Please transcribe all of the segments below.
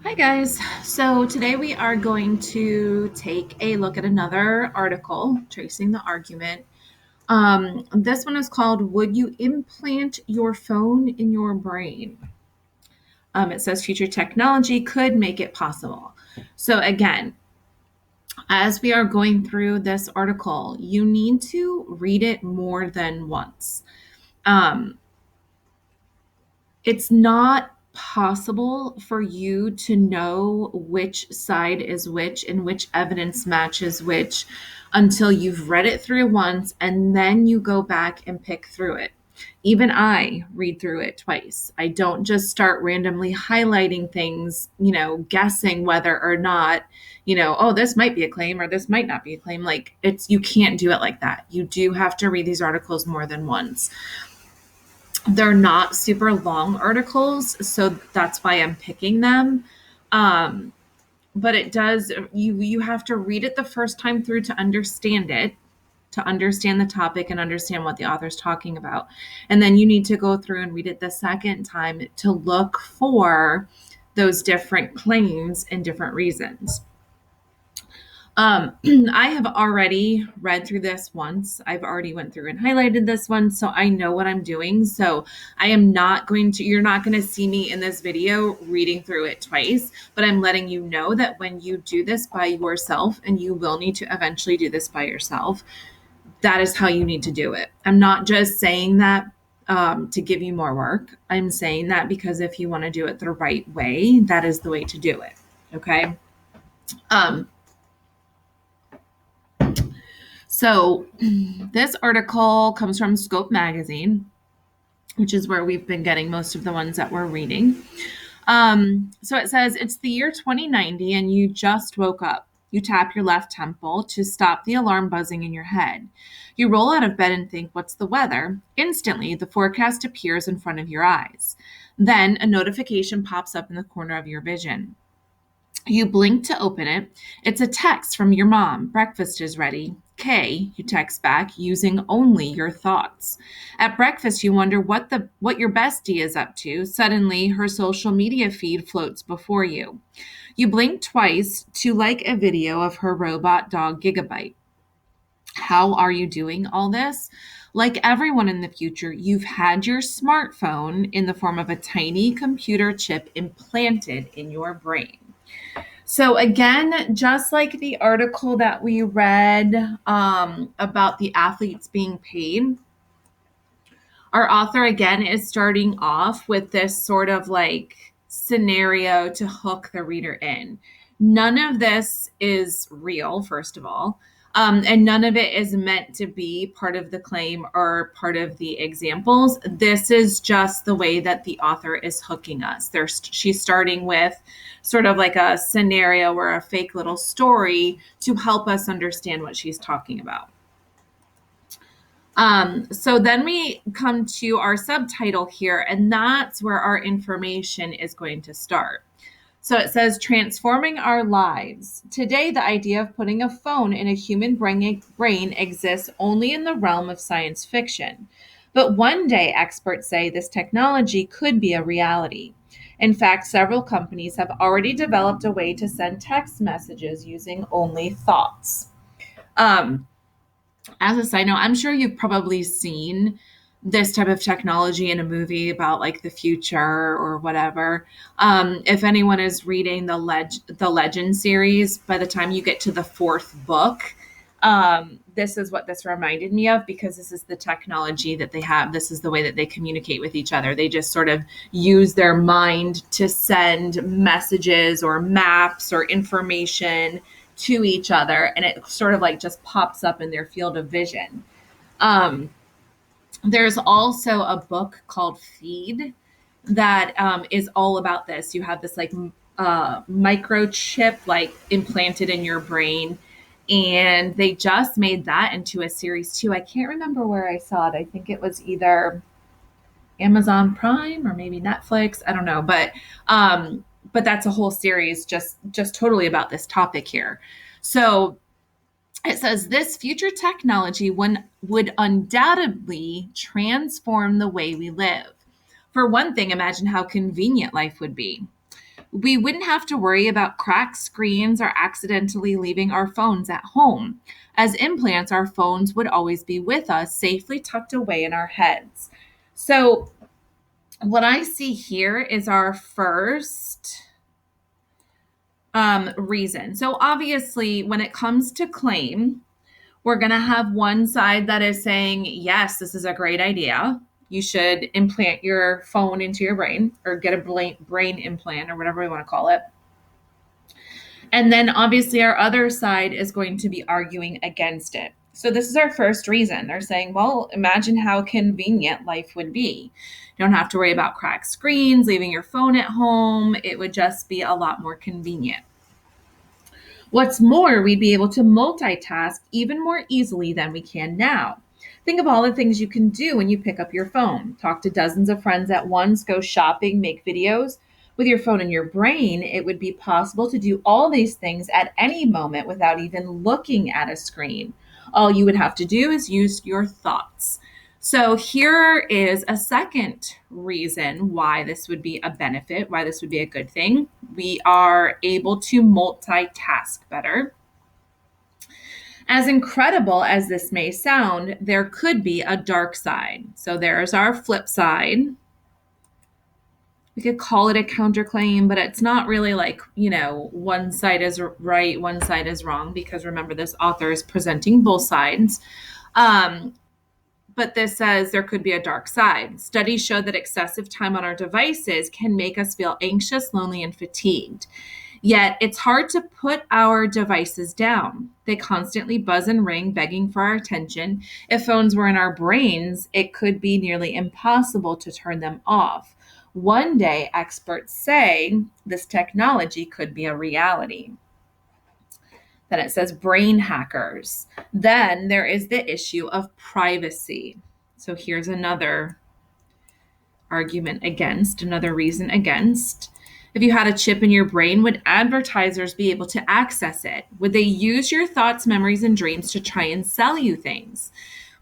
Hi, guys. So today we are going to take a look at another article tracing the argument. This one is called Would You Implant Your Phone in Your Brain? It says future technology could make it possible. So, again, as we are going through this article, you need to read it more than once. Um, it's not possible for you to know which side is which and which evidence matches which until you've read it through once and then you go back and pick through it. Even I read through it twice. I don't just start randomly highlighting things, guessing whether or not, oh, this might be a claim or this might not be a claim. Like you can't do it like that. You do have to read these articles more than once. They're not super long articles, so that's why I'm picking them. But it does you have to read it the first time through to understand it, to understand the topic and understand what the author's talking about. And then you need to go through and read it the second time to look for those different claims and different reasons. I have already read through this once. I've already went through and highlighted this one, so I know what I'm doing. So you're not going to see me in this video reading through it twice, but I'm letting you know that when you do this by yourself, and you will need to eventually do this by yourself, that is how you need to do it. I'm not just saying that to give you more work. I'm saying that because if you want to do it the right way, that is the way to do it. Okay. So this article comes from Scope Magazine, which is where we've been getting most of the ones that we're reading. So it says, it's the year 2090 and you just woke up. You tap your left temple to stop the alarm buzzing in your head. You roll out of bed and think, what's the weather? Instantly, the forecast appears in front of your eyes. Then a notification pops up in the corner of your vision. You blink to open it. It's a text from your mom. Breakfast is ready. Kay, you text back using only your thoughts. At breakfast, you wonder what your bestie is up to. Suddenly, her social media feed floats before you. You blink twice to like a video of her robot dog Gigabyte. How are you doing all this? Like everyone in the future, you've had your smartphone in the form of a tiny computer chip implanted in your brain. So again, just like the article that we read about the athletes being paid, our author again is starting off with this sort of like scenario to hook the reader in. None of this is real, first of all. And none of it is meant to be part of the claim or part of the examples. This is just the way that the author is hooking us. She's starting with sort of like a scenario or a fake little story to help us understand what she's talking about. So then we come to our subtitle here, and that's where our information is going to start. So it says, transforming our lives. Today, the idea of putting a phone in a human brain exists only in the realm of science fiction. But one day, experts say this technology could be a reality. In fact, several companies have already developed a way to send text messages using only thoughts. As a side note, I'm sure you've probably seen this type of technology in a movie about like the future or whatever. If anyone is reading the Legend series, by the time you get to the fourth book, this is what this reminded me of, because this is the technology that they have. This is the way that they communicate with each other. They just sort of use their mind to send messages or maps or information to each other, and it sort of like just pops up in their field of vision. There's also a book called Feed that is all about this. You have this like microchip like implanted in your brain, and they just made that into a series too. I can't remember where I saw it. I think it was either Amazon Prime or maybe Netflix. I don't know, but that's a whole series just totally about this topic here. So it says this future technology would undoubtedly transform the way we live. For one thing, imagine how convenient life would be. We wouldn't have to worry about cracked screens or accidentally leaving our phones at home. As implants, our phones would always be with us, safely tucked away in our heads. So, what I see here is our first reason. So, obviously, when it comes to claim, we're going to have one side that is saying, yes, this is a great idea. You should implant your phone into your brain or get a brain implant or whatever we want to call it. And then obviously our other side is going to be arguing against it. So this is our first reason. They're saying, well, imagine how convenient life would be. You don't have to worry about cracked screens, leaving your phone at home. It would just be a lot more convenient. What's more, we'd be able to multitask even more easily than we can now. Think of all the things you can do when you pick up your phone. Talk to dozens of friends at once, go shopping, make videos. With your phone in your brain, it would be possible to do all these things at any moment without even looking at a screen. All you would have to do is use your thoughts. So here is a second reason why this would be a benefit, why this would be a good thing. We are able to multitask better. As incredible as this may sound, there could be a dark side. So there's our flip side. We could call it a counterclaim, but it's not really like, one side is right, one side is wrong, because remember, this author is presenting both sides. But this says there could be a dark side. Studies show that excessive time on our devices can make us feel anxious, lonely, and fatigued. Yet it's hard to put our devices down. They constantly buzz and ring, begging for our attention. If phones were in our brains, it could be nearly impossible to turn them off. One day, experts say this technology could be a reality. Then it says brain hackers. Then there is the issue of privacy. So here's another argument against, another reason against. If you had a chip in your brain, would advertisers be able to access it? Would they use your thoughts, memories, and dreams to try and sell you things?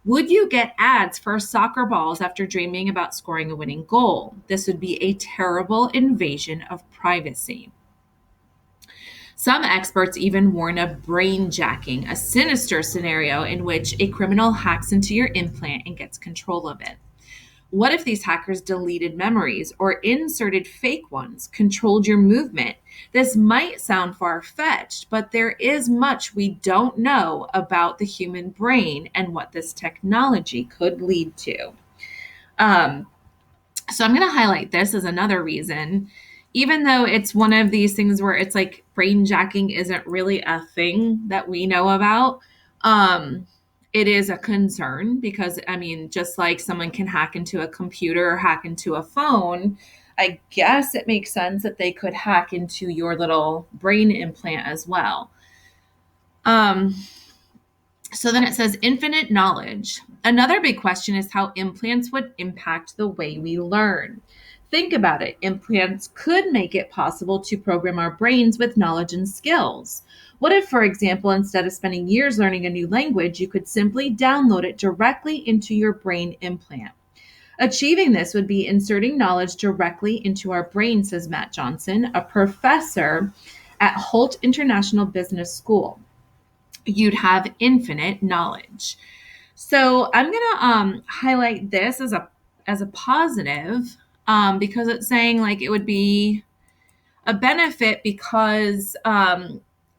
Would you get ads for soccer balls after dreaming about scoring a winning goal? This would be a terrible invasion of privacy. Some experts even warn of brain jacking, a sinister scenario in which a criminal hacks into your implant and gets control of it. What if these hackers deleted memories or inserted fake ones, controlled your movement? This might sound far-fetched, but there is much we don't know about the human brain and what this technology could lead to. So I'm going to highlight this as another reason. Even though it's one of these things where it's like brain jacking isn't really a thing that we know about, it is a concern because, just like someone can hack into a computer or hack into a phone, I guess it makes sense that they could hack into your little brain implant as well. So then it says infinite knowledge. Another big question is how implants would impact the way we learn. Think about it. Implants could make it possible to program our brains with knowledge and skills. What if, for example, instead of spending years learning a new language, you could simply download it directly into your brain implant? Achieving this would be inserting knowledge directly into our brain, says Matt Johnson, a professor at Holt International Business School. You'd have infinite knowledge. So I'm going to highlight this as a positive because it's saying like it would be a benefit because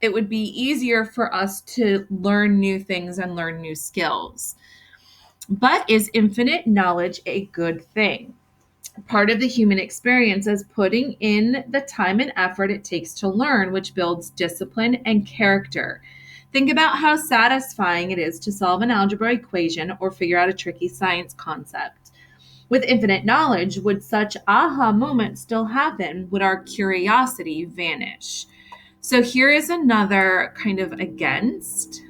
it would be easier for us to learn new things and learn new skills. But is infinite knowledge a good thing? Part of the human experience is putting in the time and effort it takes to learn, which builds discipline and character. Think about how satisfying it is to solve an algebra equation or figure out a tricky science concept. With infinite knowledge, would such aha moments still happen? Would our curiosity vanish? So here is another kind of against.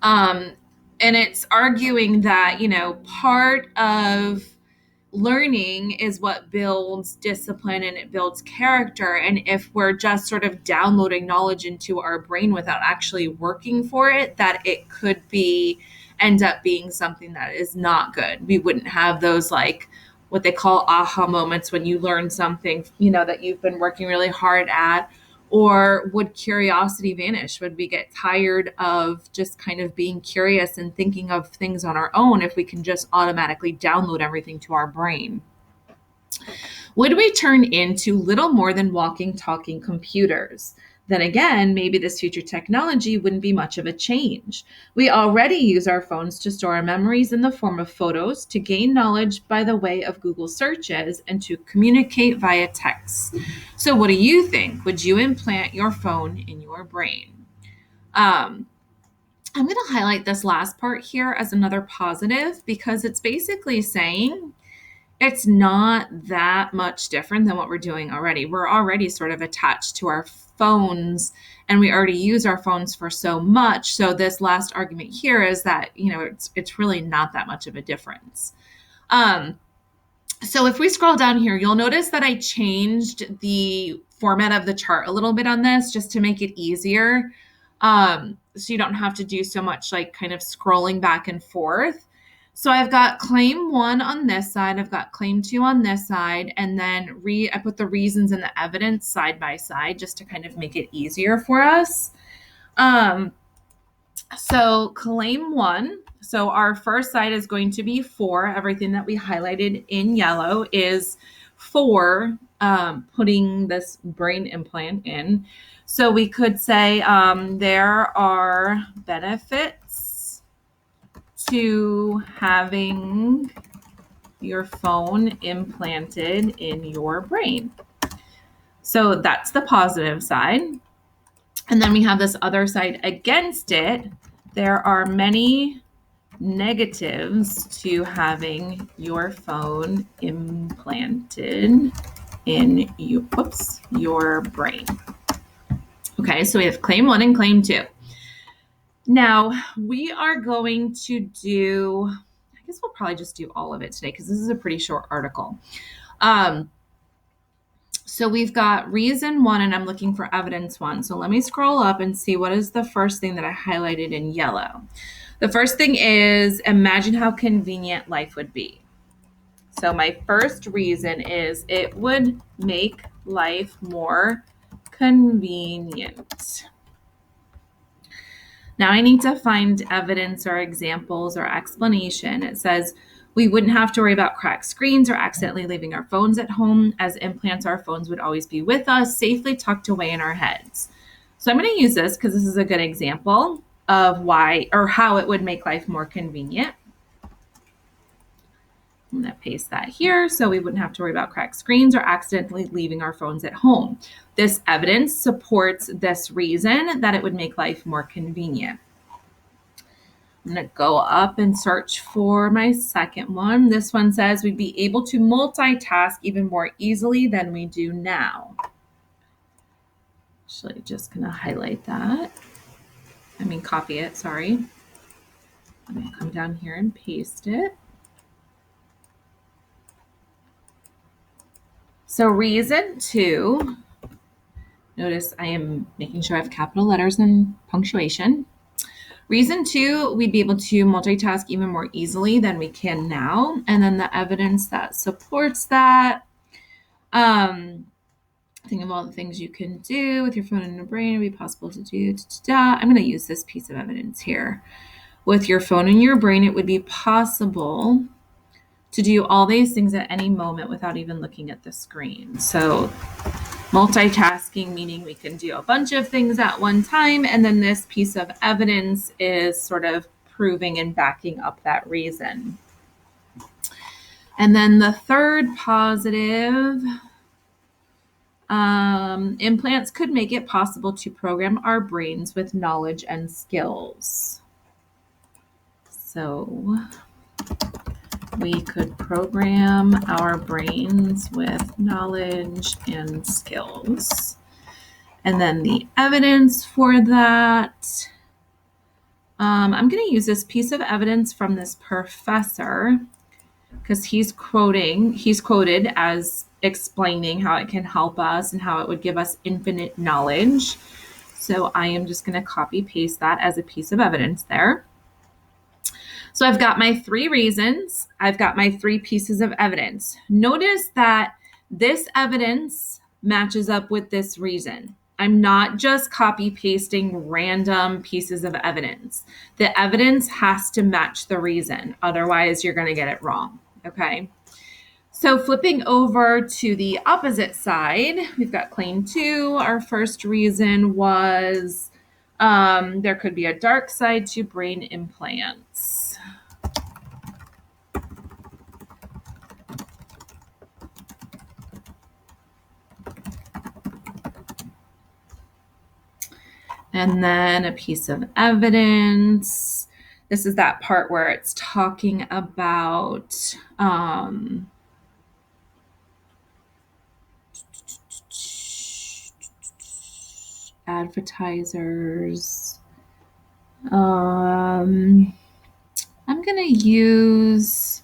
And it's arguing that, part of learning is what builds discipline and it builds character. And if we're just sort of downloading knowledge into our brain without actually working for it, that it could end up being something that is not good. We wouldn't have those like what they call aha moments when you learn something, that you've been working really hard at? Or would curiosity vanish? Would we get tired of just kind of being curious and thinking of things on our own if we can just automatically download everything to our brain? Would we turn into little more than walking, talking computers? Then again, maybe this future technology wouldn't be much of a change. We already use our phones to store our memories in the form of photos, to gain knowledge by the way of Google searches, and to communicate via text. So, what do you think? Would you implant your phone in your brain? Um, I'm going to highlight this last part here as another positive because it's basically saying it's not that much different than what we're doing already. We're already sort of attached to our phones and we already use our phones for so much. So this last argument here is that, it's really not that much of a difference. So if we scroll down here, you'll notice that I changed the format of the chart a little bit on this just to make it easier. So you don't have to do so much like kind of scrolling back and forth. So I've got claim 1 on this side, I've got claim 2 on this side, and then I put the reasons and the evidence side by side just to kind of make it easier for us. So claim 1, so our first side is going to be for everything that we highlighted in yellow is for putting this brain implant in. So we could say there are benefits to having your phone implanted in your brain. So that's the positive side. And then we have this other side against it. There are many negatives to having your phone implanted in your brain. Okay, so we have claim 1 and claim 2. Now, we are going to do, I guess we'll probably just do all of it today because this is a pretty short article. So we've got reason 1 and I'm looking for evidence 1. So let me scroll up and see what is the first thing that I highlighted in yellow. The first thing is imagine how convenient life would be. So my first reason is it would make life more convenient. Now I need to find evidence or examples or explanation. It says we wouldn't have to worry about cracked screens or accidentally leaving our phones at home. As implants, our phones would always be with us, safely tucked away in our heads. So I'm going to use this because this is a good example of why or how it would make life more convenient. I'm going to paste that here so we wouldn't have to worry about cracked screens or accidentally leaving our phones at home. This evidence supports this reason that it would make life more convenient. I'm going to go up and search for my second one. This one says we'd be able to multitask even more easily than we do now. Actually, just going to highlight that. Copy it, sorry. I'm going to come down here and paste it. So reason 2, notice I am making sure I have capital letters and punctuation. Reason 2, we'd be able to multitask even more easily than we can now. And then the evidence that supports that. Think of all the things you can do with your phone in your brain. It'd be possible to do. I'm going to use this piece of evidence here. With your phone in your brain, it would be possible to do all these things at any moment without even looking at the screen. So multitasking, meaning we can do a bunch of things at one time. And then this piece of evidence is sort of proving and backing up that reason. And then the third positive, implants could make it possible to program our brains with knowledge and skills. So we could program our brains with knowledge and skills. And then the evidence for that, I'm going to use this piece of evidence from this professor because he's quoted as explaining how it can help us and how it would give us infinite knowledge. So I am just going to copy paste that as a piece of evidence there. So I've got my 3 reasons. I've got my 3 pieces of evidence. Notice that this evidence matches up with this reason. I'm not just copy pasting random pieces of evidence. The evidence has to match the reason. Otherwise, you're going to get it wrong. Okay. So flipping over to the opposite side, we've got claim 2. Our first reason was there could be a dark side to brain implants. And then a piece of evidence. This is that part where it's talking about advertisers. I'm going to use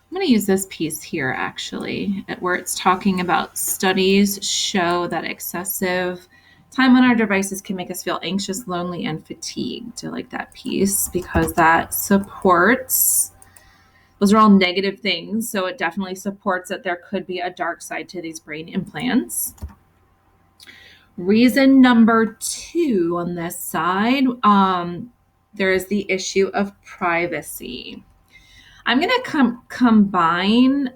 this piece here, actually, where it's talking about studies show that excessive time on our devices can make us feel anxious, lonely, and fatigued. I like that piece because that supports, those are all negative things. So it definitely supports that there could be a dark side to these brain implants. Reason number 2 on this side, there is the issue of privacy. I'm going to combine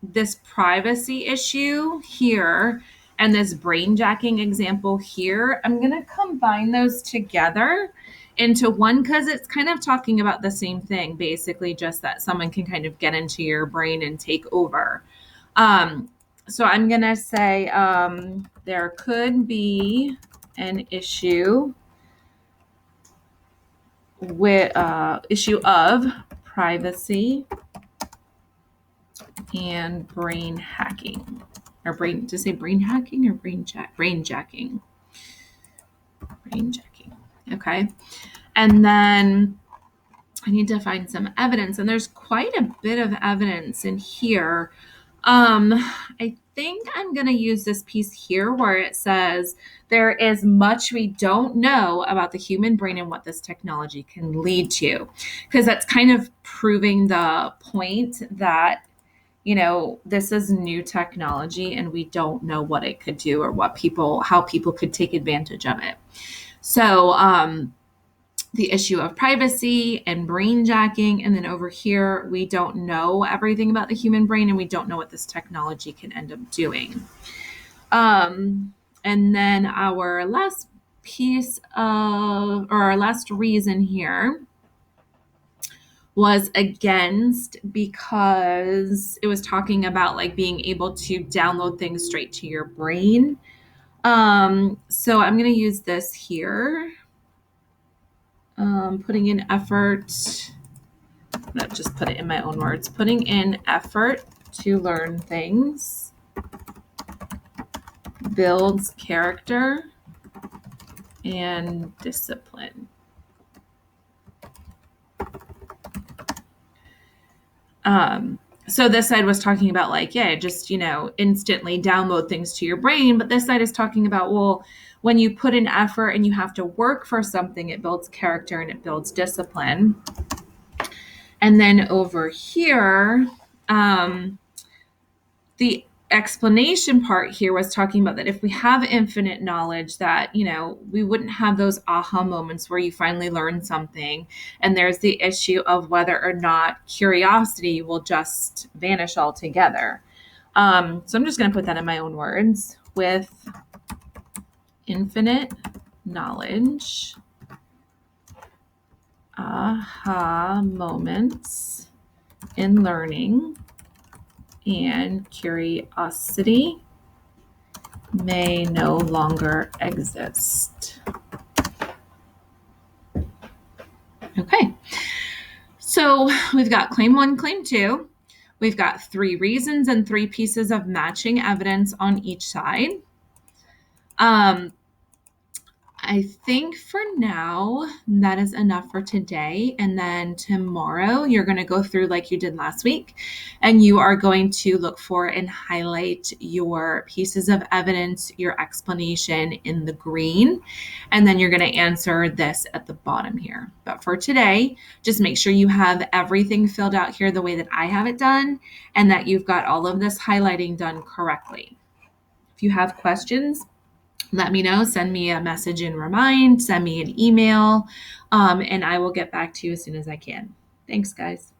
this privacy issue here and this brain jacking example here. I'm going to combine those together into one because it's kind of talking about the same thing, basically just that someone can kind of get into your brain and take over. So I'm going to say there could be an issue with issue of privacy and brain hacking, or brain hacking or brain jacking. Okay. And then I need to find some evidence, and there's quite a bit of evidence in here. I think I'm going to use this piece here where it says there is much we don't know about the human brain and what this technology can lead to, because that's kind of proving the point that, you know, this is new technology and we don't know what it could do or how people could take advantage of it. So, the issue of privacy and brain jacking. And then over here, we don't know everything about the human brain and we don't know what this technology can end up doing. And then our last our last reason here was against, because it was talking about like being able to download things straight to your brain. So I'm going to use this here. Putting in effort, I'm going to just put it in my own words, putting in effort to learn things builds character and discipline. So this side was talking about like, yeah, just, you know, instantly download things to your brain. But this side is talking about, well, when you put in effort and you have to work for something, it builds character and it builds discipline. And then over here, the explanation part here was talking about that if we have infinite knowledge, that, you know, we wouldn't have those aha moments where you finally learn something. And there's the issue of whether or not curiosity will just vanish altogether. So I'm just going to put that in my own words. With infinite knowledge, aha moments in learning and curiosity may no longer exist. Okay, so we've got claim 1, claim 2. We've got 3 reasons and 3 pieces of matching evidence on each side. I think for now, that is enough for today. And then tomorrow, you're going to go through like you did last week, and you are going to look for and highlight your pieces of evidence, your explanation in the green. And then you're going to answer this at the bottom here. But for today, just make sure you have everything filled out here the way that I have it done, and that you've got all of this highlighting done correctly. If you have questions, let me know. Send me a message in Remind, send me an email, and I will get back to you as soon as I can. Thanks, guys.